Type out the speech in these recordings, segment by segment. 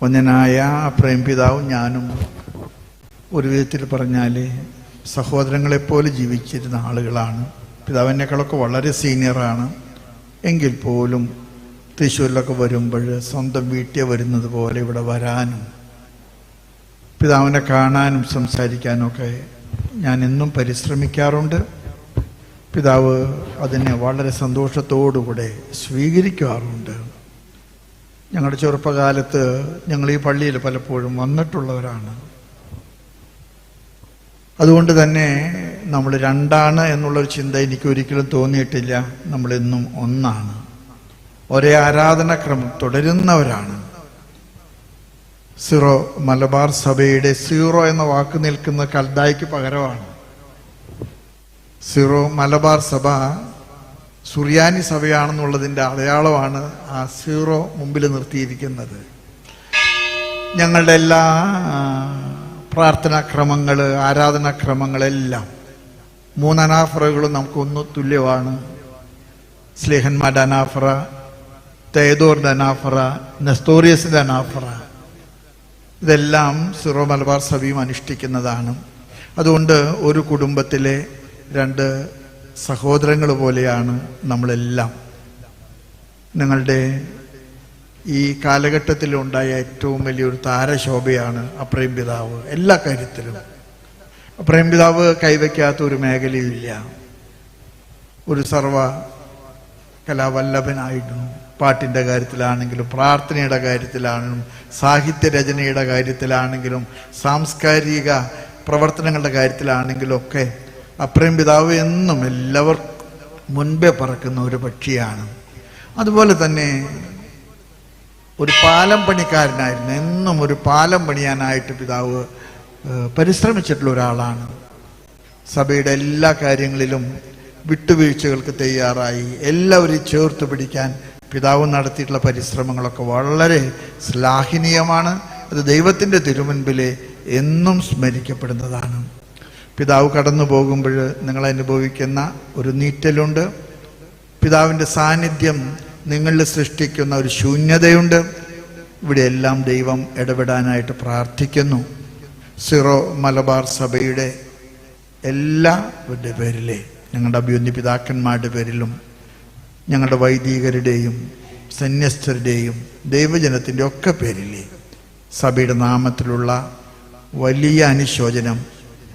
വന്യനായ പ്രേംപിതാവും ഞാനും ഒരു വിധത്തിൽ പറഞ്ഞാൽ സഹോദരങ്ങളെപ്പോലെ ജീവിച്ചിരുന്ന ആളുകളാണ്. പിതാവിനേക്കാളൊക്കെ വളരെ സീനിയറാണ്. എങ്കിൽ പോലും തൃശ്ശൂരിലൊക്കെ വരുമ്പോൾ സ്വന്തം വീട്ടിൽ വരുന്നത് പോലെ ഇവിടെ വരാനും പിതാവിനെ കാണാനും സംസാരിക്കാനൊക്കെ ഞാൻ എന്നും പരിശ്രമിക്കാറുണ്ട്. പിതാവ് അതിനെ വളരെ സന്തോഷത്തോടുകൂടെ സ്വീകരിക്കാറുണ്ട്. ഞങ്ങളുടെ ചെറുപ്പകാലത്ത് ഞങ്ങൾ ഈ പള്ളിയിൽ പലപ്പോഴും വന്നിട്ടുള്ളവരാണ്. അതുകൊണ്ട് തന്നെ നമ്മൾ രണ്ടാണ് എന്നുള്ളൊരു ചിന്ത എനിക്ക് ഒരിക്കലും തോന്നിയിട്ടില്ല. നമ്മളെന്നും ഒന്നാണ്, ഒരേ ആരാധനാക്രമം തുടരുന്നവരാണ്. സീറോ മലബാർ സഭയുടെ സീറോ എന്ന വാക്ക് നിൽക്കുന്ന കൽദായ്ക്ക് പകരമാണ്. സീറോ മലബാർ സഭ സുറിയാനി സഭയാണെന്നുള്ളതിൻ്റെ അടയാളമാണ് ആ സീറോ മുമ്പിൽ നിർത്തിയിരിക്കുന്നത്. ഞങ്ങളുടെ എല്ലാ പ്രാർത്ഥനാക്രമങ്ങൾ, ആരാധനാക്രമങ്ങളെല്ലാം 3 അനാഫറകളും നമുക്കൊന്ന് തുല്യമാണ്. സ്ലേഹന്മാരുടെ അനാഫറ, തേദോറിൻ്റെ അനാഫറ, നെസ്തോറിയസിൻ്റെ അനാഫറ, ഇതെല്ലാം സീറോ മലബാർ സഭയും അനുഷ്ഠിക്കുന്നതാണ്. അതുകൊണ്ട് ഒരു കുടുംബത്തിലെ 2 സഹോദരങ്ങൾ പോലെയാണ് നമ്മളെല്ലാം. നിങ്ങളുടെ ഈ കാലഘട്ടത്തിലുണ്ടായ ഏറ്റവും വലിയൊരു താരശോഭയാണ് അപ്രേംപിതാവ്. എല്ലാ കാര്യത്തിലും അപ്രേംപിതാവ് കൈവയ്ക്കാത്ത ഒരു മേഖലയില്ല. ഒരു സർവ കലാവല്ലഭനായിരുന്നു. പാട്ടിൻ്റെ കാര്യത്തിലാണെങ്കിലും, പ്രാർത്ഥനയുടെ കാര്യത്തിലാണെങ്കിലും, സാഹിത്യരചനയുടെ കാര്യത്തിലാണെങ്കിലും, സാംസ്കാരിക പ്രവർത്തനങ്ങളുടെ കാര്യത്തിലാണെങ്കിലും ഒക്കെ അപ്രേംപിതാവ് എന്നും എല്ലാവർക്കും മുൻപേ പറക്കുന്ന ഒരു പക്ഷിയാണ്. അതുപോലെ തന്നെ ഒരു പാലം പണിക്കാരനായിരുന്നു. എന്നും ഒരു പാലം പണിയാനായിട്ട് പിതാവ് പരിശ്രമിച്ചിട്ടുള്ള ഒരാളാണ്. സഭയുടെ എല്ലാ കാര്യങ്ങളിലും വിട്ടുവീഴ്ചകൾക്ക് തയ്യാറായി എല്ലാവരെയും ചേർത്ത് പിടിക്കാൻ പിതാവ് നടത്തിയിട്ടുള്ള പരിശ്രമങ്ങളൊക്കെ വളരെ ശ്ലാഘനീയമാണ്. അത് ദൈവത്തിൻ്റെ തിരുമുൻപിൽ എന്നും സ്മരിക്കപ്പെടുന്നതാണ്. പിതാവ് കടന്നു പോകുമ്പോൾ നിങ്ങൾ അനുഭവിക്കുന്ന ഒരു നീറ്റലുണ്ട്. പിതാവിൻ്റെ സാന്നിധ്യം നിങ്ങളിൽ സൃഷ്ടിക്കുന്ന ഒരു ശൂന്യതയുണ്ട്. ഇവിടെയെല്ലാം ദൈവം ഇടപെടാനായിട്ട് പ്രാർത്ഥിക്കുന്നു. സീറോ മലബാർ സഭയുടെ എല്ലാവരുടെ പേരിലെ, ഞങ്ങളുടെ അഭിവന്യ പിതാക്കന്മാരുടെ പേരിലും, ഞങ്ങളുടെ വൈദികരുടെയും സന്യസ്തരുടെയും ദൈവജനത്തിൻ്റെ ഒക്കെ പേരിലെ സഭയുടെ നാമത്തിലുള്ള വലിയ അനുശോചനം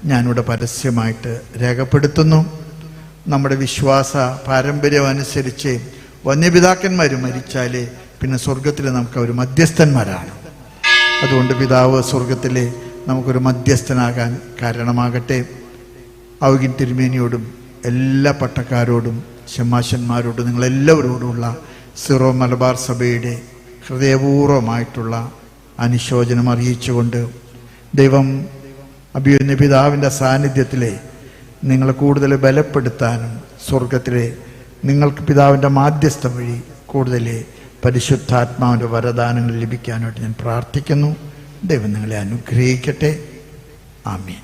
ഞാനിവിടെ പരസ്യമായിട്ട് രേഖപ്പെടുത്തുന്നു. നമ്മുടെ വിശ്വാസ പാരമ്പര്യം അനുസരിച്ച് വന്യപിതാക്കന്മാർ മരിച്ചാൽ പിന്നെ സ്വർഗത്തിൽ നമുക്ക് അവർ മധ്യസ്ഥന്മാരാണ്. അതുകൊണ്ട് പിതാവ് സ്വർഗത്തിൽ നമുക്കൊരു മധ്യസ്ഥനാകാൻ കാരണമാകട്ടെ. ഔഗിൻ തിരുമേനിയോടും എല്ലാ പട്ടക്കാരോടും ശമാശന്മാരോടും നിങ്ങളെല്ലാവരോടുമുള്ള സീറോ മലബാർ സഭയുടെ ഹൃദയപൂർവമായിട്ടുള്ള അനുശോചനം അറിയിച്ചുകൊണ്ട് ദൈവം അഭിവന്യ പിതാവിൻ്റെ സാന്നിധ്യത്തിലെ നിങ്ങളെ കൂടുതൽ ബലപ്പെടുത്താനും സ്വർഗത്തിലെ നിങ്ങൾക്ക് പിതാവിൻ്റെ മാധ്യസ്ഥം വഴി കൂടുതൽ പരിശുദ്ധാത്മാവിൻ്റെ വരദാനങ്ങൾ ലഭിക്കാനായിട്ട് ഞാൻ പ്രാർത്ഥിക്കുന്നു. ദൈവം നിങ്ങളെ അനുഗ്രഹിക്കട്ടെ. ആമേൻ.